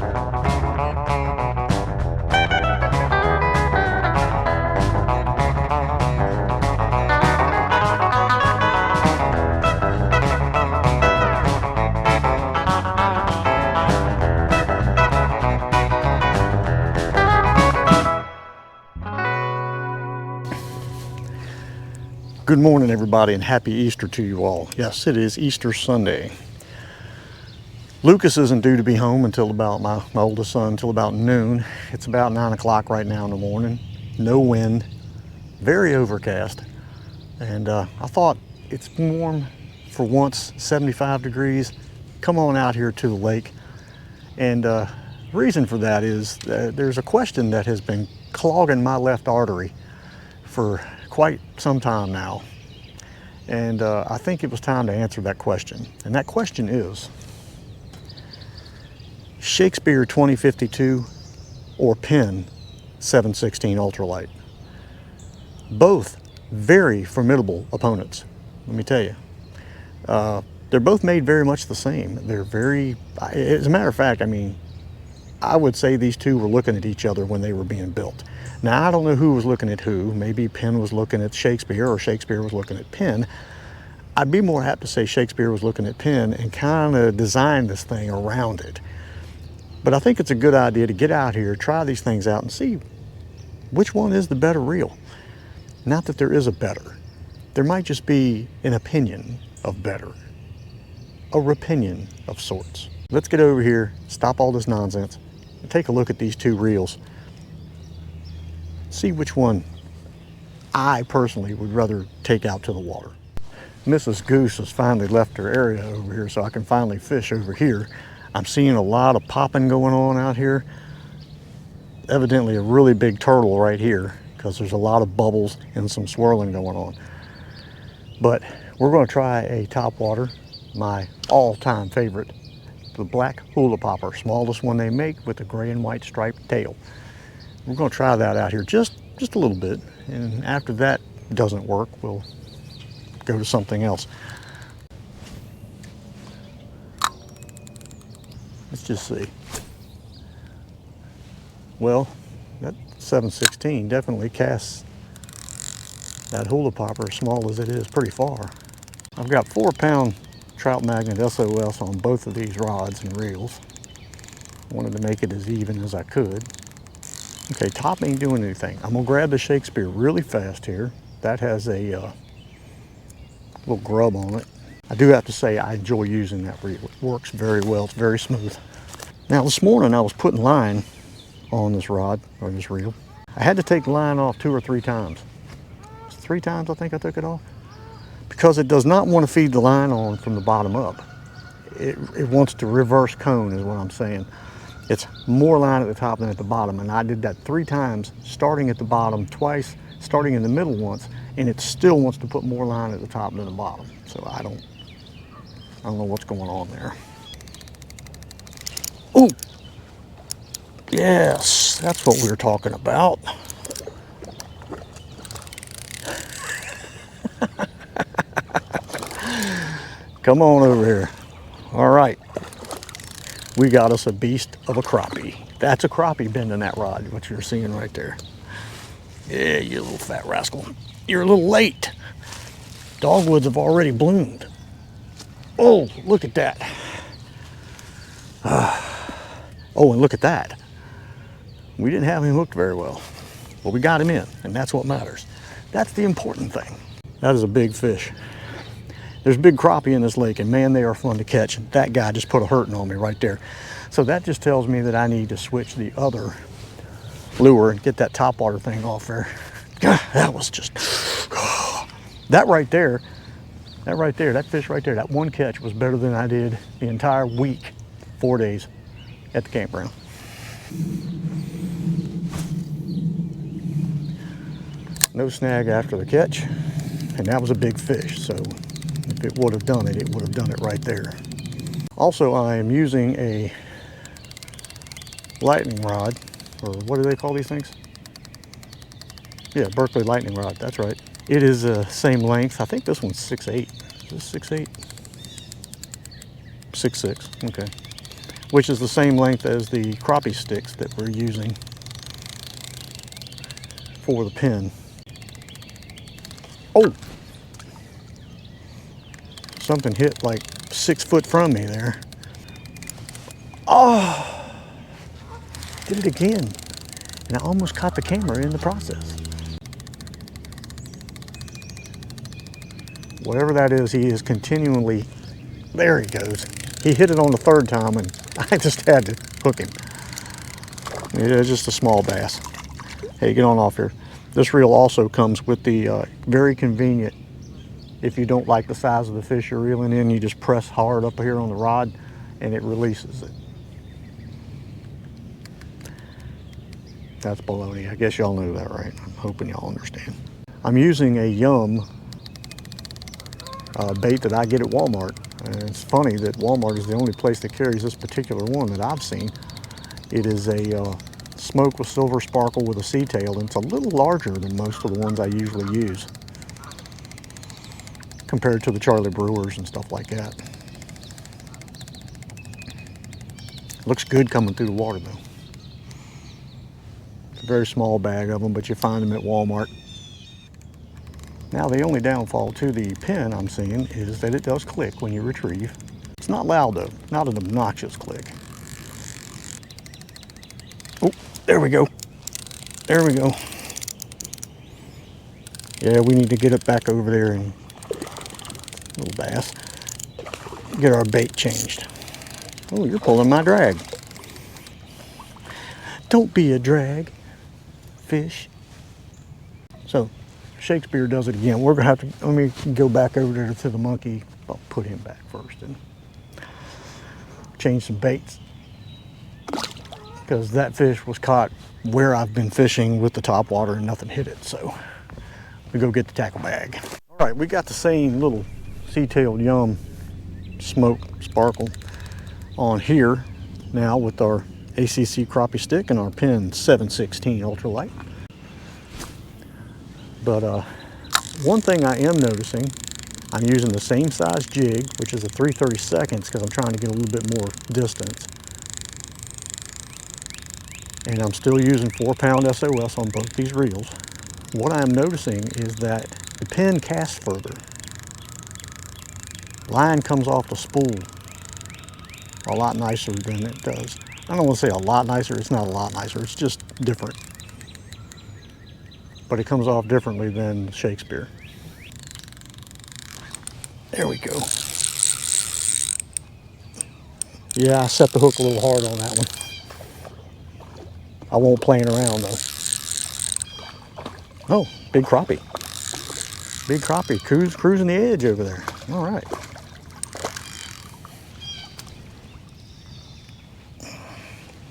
Good morning, everybody, and happy Easter to you all. Yes, it is Easter Sunday. Lucas isn't due to be home until about, my oldest son, until about noon. It's about 9 o'clock right now in the morning. No wind, very overcast. And I thought it's warm for once, 75 degrees. Come on out here to the lake. And the reason for that is there's a question that has been clogging my left artery for quite some time now. And I think it was time to answer that question. And that question is, Shakespeare 2052 or Penn 716 ultralight? Both very formidable opponents, let me tell you. They're both made very much the same. They're very, as a matter of fact, I mean, I would say these two were looking at each other when they were being built. Now, I don't know who was looking at who. Maybe Penn was looking at Shakespeare or Shakespeare was looking at Penn. I'd be more apt to say Shakespeare was looking at Penn and kind of designed this thing around it. But I think it's a good idea to get out here, try these things out and see which one is the better reel. Not that there is a better. There might just be an opinion of better. A repinion of sorts. Let's get over here, stop all this nonsense, and take a look at these two reels. See which one I personally would rather take out to the water. Mrs. Goose has finally left her area over here, so I can finally fish over here. I'm seeing a lot of popping going on out here. Evidently a really big turtle right here, because there's a lot of bubbles and some swirling going on. But we're going to try a topwater, my all-time favorite, the black hula popper, smallest one they make with a gray and white striped tail. We're going to try that out here just a little bit, and after that doesn't work, we'll go to something else. Let's just see. Well, that 716 definitely casts that hula popper, as small as it is, pretty far. I've got 4-pound trout magnet SOS on both of these rods and reels. Wanted to make it as even as I could. Okay, top ain't doing anything. I'm gonna grab the Shakespeare really fast here. That has a little grub on it. I do have to say I enjoy using that reel. It works very well, it's very smooth. Now this morning I was putting line on this rod, or this reel. I had to take the line off 2 or 3 times. 3 times I think I took it off. Because it does not want to feed the line on from the bottom up. It wants to reverse cone is what I'm saying. It's more line at the top than at the bottom, and I did that 3 times, starting at the bottom twice, starting in the middle once, and it still wants to put more line at the top than the bottom. So I don't know what's going on there. Ooh! Yes, that's what we were talking about. Come on over here. All right. We got us a beast of a crappie. That's a crappie bending that rod, what you're seeing right there. Yeah, you little fat rascal. You're a little late. Dogwoods have already bloomed. Oh, look at that. Oh, and look at that. We didn't have him hooked very well, but we got him in, and that's what matters. That's the important thing. That is a big fish. There's big crappie in this lake, and man, they are fun to catch. That guy just put a hurting on me right there. So that just tells me that I need to switch the other lure and get that topwater thing off there. God, that was just, that right there, that fish right there, that one catch was better than I did the entire week, 4 days at the campground. No snag after the catch, and that was a big fish, so if it would have done it, it would have done it right there. Also, I am using a lightning rod, or what do they call these things? Yeah, Berkeley lightning rod, that's right. It is the same length. I think this one's 6'8". Is this 6'8"? 6'6", okay. which is the same length as the crappie sticks that we're using for the Penn. Oh! Something hit like 6 foot from me there. Oh! Did it again. And I almost caught the camera in the process. Whatever that is, he is continually, there he goes. He hit it on the third time and I just had to hook him. It's just a small bass. Hey, get on off here. This reel also comes with the very convenient, if you don't like the size of the fish you're reeling in, you just press hard up here on the rod and it releases it. That's baloney. I guess y'all know that, right? I'm hoping y'all understand. I'm using a Yum bait that I get at Walmart. And it's funny that Walmart is the only place that carries this particular one that I've seen. It is a smoke with silver sparkle with a sea tail, and it's a little larger than most of the ones I usually use compared to the Charlie Brewers and stuff like that. Looks good coming through the water though. It's a very small bag of them, but you find them at Walmart. Now the only downfall to the Penn I'm seeing is that it does click when you retrieve. It's not loud though, not an obnoxious click. Oh, there we go. There we go. Yeah, we need to get it back over there and little bass. Get our bait changed. Oh, you're pulling my drag. Don't be a drag, fish. So, Shakespeare does it again. We're gonna have to, let me go back over there to the monkey. I'll put him back first and change some baits. Because that fish was caught where I've been fishing with the top water and nothing hit it. So, we go get the tackle bag. All right, we got the same little sea-tailed Yum smoke sparkle on here now with our ACC crappie stick and our Penn 716 ultralight. But one thing I am noticing, I'm using the same size jig, which is a 3/32 because I'm trying to get a little bit more distance. And I'm still using 4-pound SOS on both these reels. What I'm noticing is that the Penn casts further. Line comes off the spool a lot nicer than it does. I don't want to say a lot nicer, it's not a lot nicer, it's just different. But it comes off differently than Shakespeare. There we go. Yeah, I set the hook a little hard on that one. I won't playing around though. Oh, big crappie. Big crappie, cruising the edge over there. All right.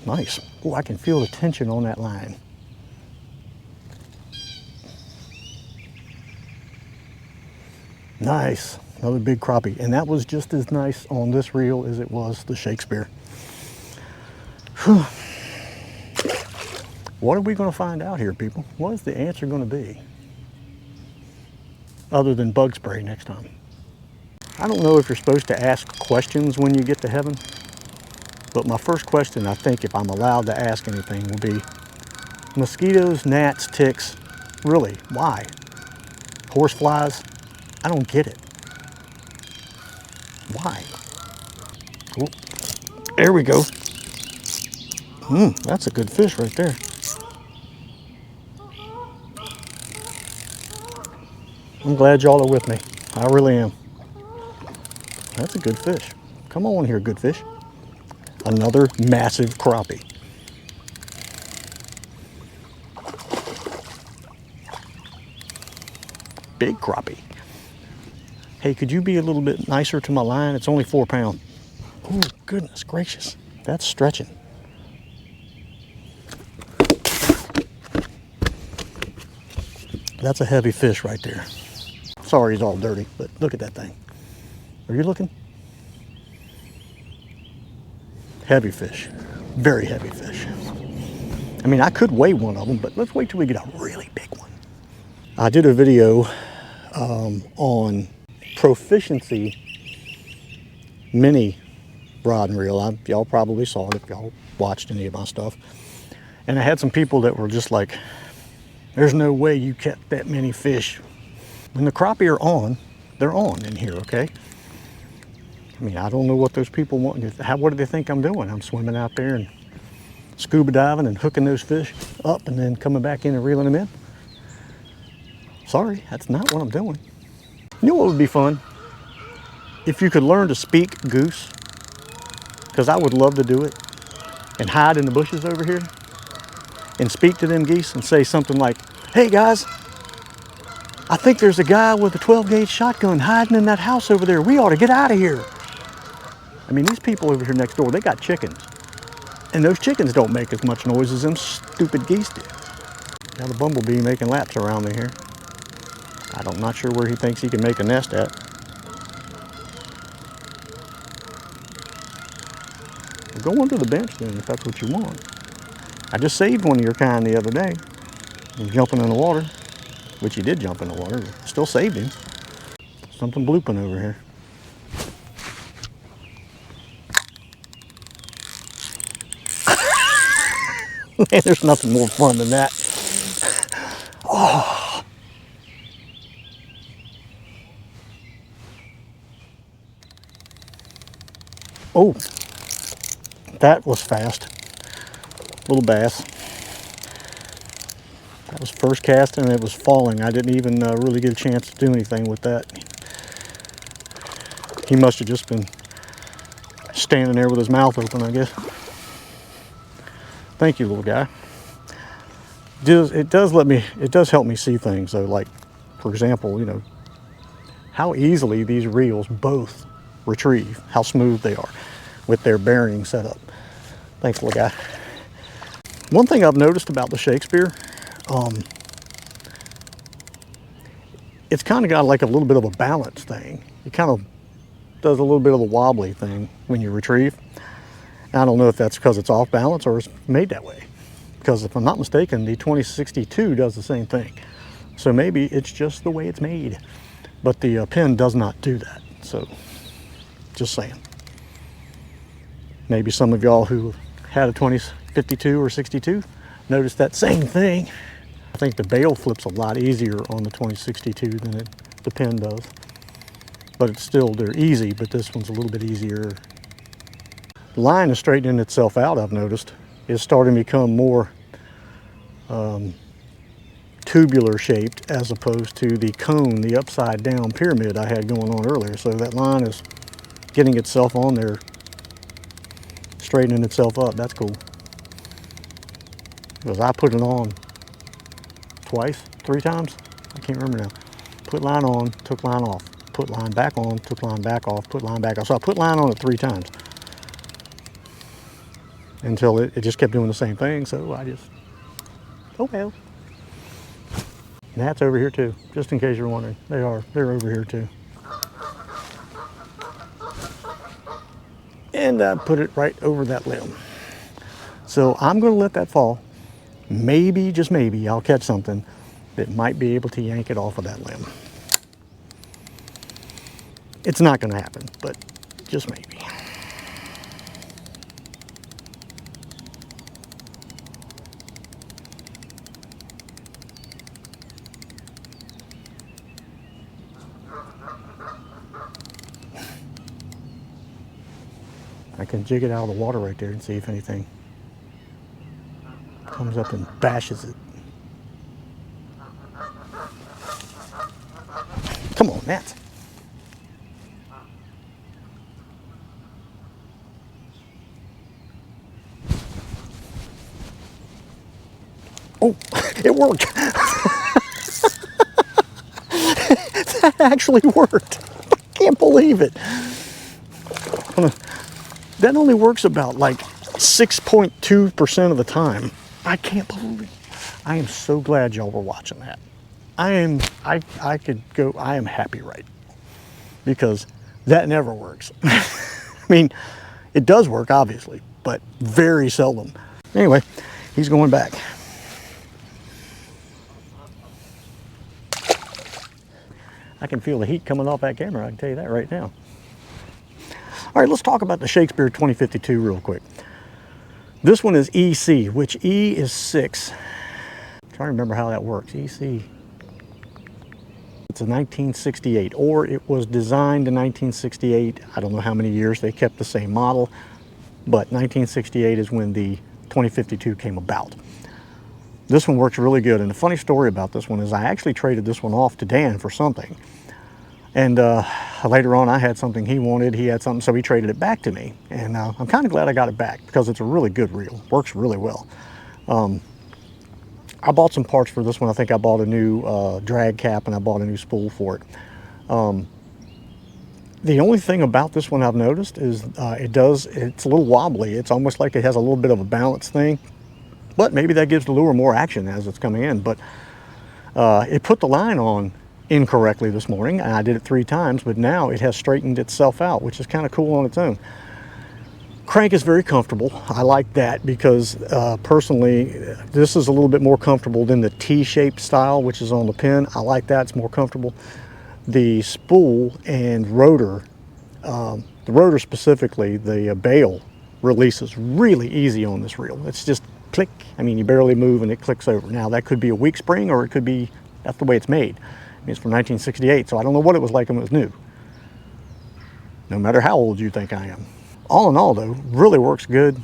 Nice. Oh, I can feel the tension on that line. Nice, another big crappie. And that was just as nice on this reel as it was the Shakespeare. Whew. What are we gonna find out here, people? What is the answer gonna be? Other than bug spray next time. I don't know if you're supposed to ask questions when you get to heaven, but my first question, I think, if I'm allowed to ask anything, will be mosquitoes, gnats, ticks, really, why? Horseflies, I don't get it. Why? Oh, there we go. That's a good fish right there. I'm glad y'all are with me. I really am. That's a good fish. Come on here, good fish. Another massive crappie. Big crappie. Hey, could you be a little bit nicer to my line? It's only 4 pounds. Oh, goodness gracious. That's stretching. That's a heavy fish right there. Sorry he's all dirty, but look at that thing. Are you looking? Heavy fish. Very heavy fish. I mean, I could weigh one of them, but let's wait till we get a really big one. I did a video on Proficiency mini rod and reel. Y'all probably saw it if y'all watched any of my stuff. And I had some people that were just like, there's no way you kept that many fish. When the crappie are on, they're on in here, okay? I mean, I don't know what those people want. What do they think I'm doing? I'm swimming out there and scuba diving and hooking those fish up and then coming back in and reeling them in? Sorry, that's not what I'm doing. You know what would be fun? If you could learn to speak goose, because I would love to do it, and hide in the bushes over here and speak to them geese and say something like, hey guys, I think there's a guy with a 12-gauge shotgun hiding in that house over there. We ought to get out of here. I mean, these people over here next door, they got chickens. And those chickens don't make as much noise as them stupid geese do. Now the bumblebee making laps around me here. I'm not sure where he thinks he can make a nest at. Well, go under the bench then if that's what you want. I just saved one of your kind the other day. He was jumping in the water, which he did jump in the water. Still saved him. Something blooping over here. Man, there's nothing more fun than that. Oh. Oh, that was fast. Little bass. That was first cast and it was falling. I didn't even really get a chance to do anything with that. He must have just been standing there with his mouth open, I guess. Thank you, little guy. It does help me see things though. Like, for example, you know, how easily these reels both retrieve, how smooth they are with their bearing setup. Thanks, little guy. One thing I've noticed about the Shakespeare, it's kind of got like a little bit of a balance thing. It kind of does a little bit of a wobbly thing when you retrieve. I don't know if that's because it's off balance or it's made that way. Because if I'm not mistaken, the 2062 does the same thing. So maybe it's just the way it's made. But the Penn does not do that. So, just saying. Maybe some of y'all who had a 2052 or 62 noticed that same thing. I think the bail flips a lot easier on the 2062 than the Penn does. But it's still, they're easy, but this one's a little bit easier. The line is straightening itself out, I've noticed. It's starting to become more tubular shaped as opposed to the cone, the upside down pyramid I had going on earlier. So that line is getting itself on there, straightening itself up. That's cool. Because I put it on twice, 3 times, I can't remember now. Put line on, took line off. Put line back on, took line back off, put line back off. So I put line on it 3 times. Until it just kept doing the same thing, so I just, oh well. And that's over here too, just in case you're wondering. They're over here too. And I put it right over that limb. So I'm gonna let that fall. Maybe, just maybe, I'll catch something that might be able to yank it off of that limb. It's not gonna happen, but just maybe. I can jig it out of the water right there and see if anything comes up and bashes it. Come on, Nat. Oh, it worked. That actually worked. I can't believe it. That only works about like 6.2% of the time. I can't believe it. I am so glad y'all were watching that. I am happy right because that never works. I mean, it does work obviously, but very seldom. Anyway, he's going back. I can feel the heat coming off that camera, I can tell you that right now. All right, let's talk about the Shakespeare 2052 real quick. This one is EC, which E is 6. I'm trying to remember how that works. EC. It's a 1968, or it was designed in 1968. I don't know how many years they kept the same model, but 1968 is when the 2052 came about. This one works really good, and the funny story about this one is I actually traded this one off to Dan for something. And later on I had something he wanted, he had something, so he traded it back to me. And I'm kind of glad I got it back because it's a really good reel, works really well. I bought some parts for this one. I think I bought a new drag cap and I bought a new spool for it. The only thing about this one I've noticed is it's a little wobbly. It's almost like it has a little bit of a balance thing, but maybe that gives the lure more action as it's coming in. But it put the line on incorrectly this morning, and I did it 3 times, but now it has straightened itself out, which is kind of cool on its own. Crank is very comfortable. I like that because personally, this is a little bit more comfortable than the T-shaped style, which is on the Penn. I like that, it's more comfortable. The spool and rotor, the rotor specifically, the bail releases really easy on this reel. It's just click. I mean, you barely move and it clicks over. Now that could be a weak spring, or it could be, that's the way it's made. I mean, it's from 1968, so I don't know what it was like when it was new. No matter how old you think I am. All in all though, really works good.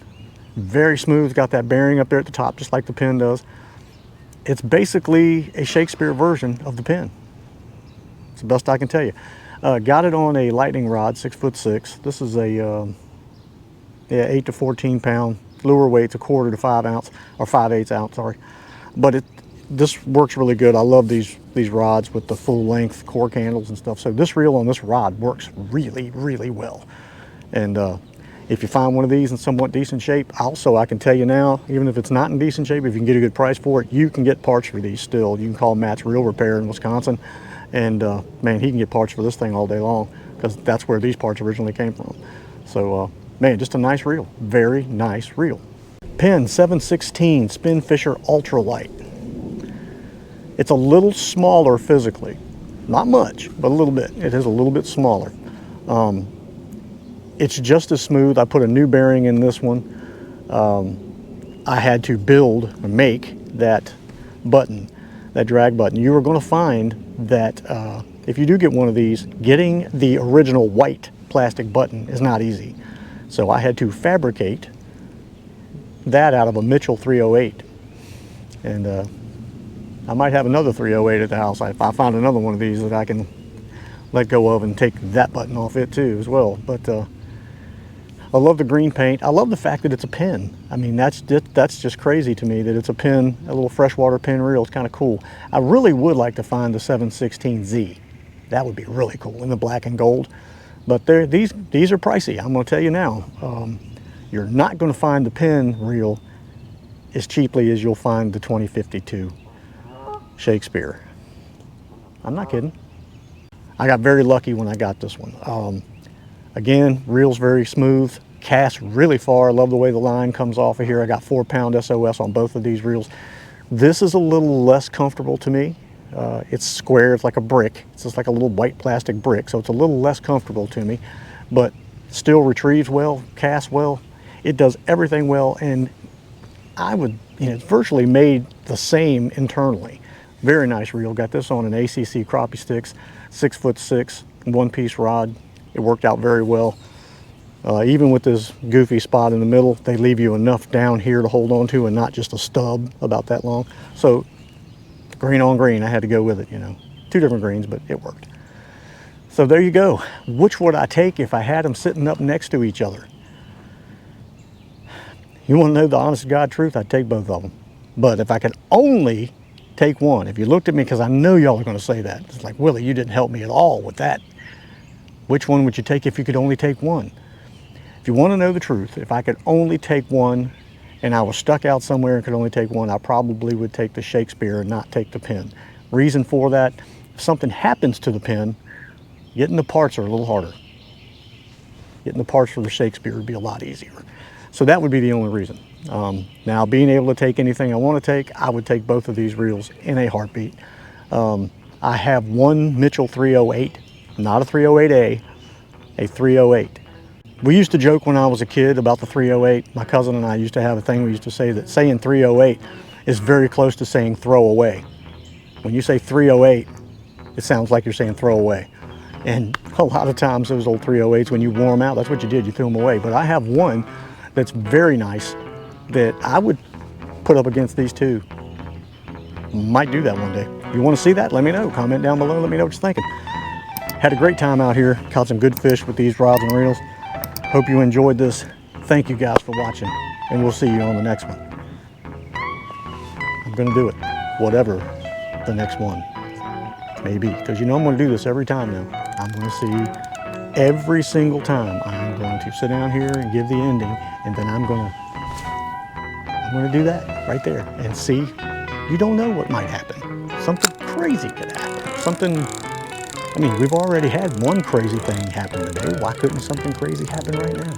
Very smooth, got that bearing up there at the top just like the Penn does. It's basically a Shakespeare version of the Penn. It's the best I can tell you. Got it on a lightning rod, 6'6". This is a 8 to 14 pound. Lure weight's a 1/4 to 5 ounce, or 5/8 ounce, sorry. But this works really good. I love these rods with the full length cork handles and stuff. So this reel on this rod works really, really well. And if you find one of these in somewhat decent shape, also I can tell you now, even if it's not in decent shape, if you can get a good price for it, you can get parts for these still. You can call Matt's Reel Repair in Wisconsin, and man, he can get parts for this thing all day long, because that's where these parts originally came from. So man, just a nice reel. Very nice reel. Penn 716 Spin Fisher Ultralight. It's a little smaller physically. Not much, but a little bit. It is a little bit smaller. It's just as smooth. I put a new bearing in this one. I had to build or make that button, that drag button. You are going to find that if you do get one of these, getting the original white plastic button is not easy. So I had to fabricate that out of a Mitchell 308. And I might have another 308 at the house. If I find another one of these that I can let go of and take that button off it too as well. But I love the green paint. I love the fact that it's a Penn. I mean, that's just crazy to me that it's a Penn, a little freshwater Penn reel. It's kind of cool. I really would like to find the 716Z. That would be really cool in the black and gold. But these are pricey. I'm going to tell you now. You're not going to find the Penn reel as cheaply as you'll find the 2052 Shakespeare. I'm not kidding. I got very lucky when I got this one. Again, reel's very smooth, casts really far. I love the way the line comes off of here. I got 4-pound SOS on both of these reels. This is a little less comfortable to me. It's square, it's like a brick. It's just like a little white plastic brick, so it's a little less comfortable to me, but still retrieves well, casts well. It does everything well, and it's virtually made the same internally. Very nice reel. Got this on an ACC crappie sticks, 6'6", 1-piece rod. It worked out very well. Even with this goofy spot in the middle, they leave you enough down here to hold on to and not just a stub about that long. So green on green, I had to go with it, 2 different greens, but it worked. So there you go. Which would I take if I had them sitting up next to each other? You want to know the honest to God truth? I'd take both of them. But if I could only take one, if you looked at me, because I know y'all are going to say that, it's like, Willie, you didn't help me at all with that. Which one would you take if you could only take one? If you want to know the truth, if I could only take one and I was stuck out somewhere and could only take one, I probably would take the Shakespeare and not take the Penn. Reason for that, if something happens to the Penn, getting the parts are a little harder. Getting the parts for the Shakespeare would be a lot easier. So that would be the only reason. Now, being able to take anything I want to take, I would take both of these reels in a heartbeat. I have one Mitchell 308, not a 308A, a 308. We used to joke when I was a kid about the 308. My cousin and I used to have a thing. We used to say that saying 308 is very close to saying throw away. When you say 308, it sounds like you're saying throw away. And a lot of times those old 308s, when you wore them out, that's what you did, you threw them away. But I have one that's very nice that I would put up against these two. Might do that one day. If you want to see that, let me know. Comment down below, let me know what you're thinking. Had a great time out here, caught some good fish with these rods and reels. Hope you enjoyed this. Thank you guys for watching, and we'll see you on the next one. I'm gonna do it, whatever the next one may be, because you know I'm gonna do this every time now. I'm gonna see you every single time. I'm going to sit down here and give the ending, and then I'm gonna do that right there and see. You don't know what might happen. Something crazy could happen. Something, I mean, we've already had one crazy thing happen today. Why couldn't something crazy happen right now?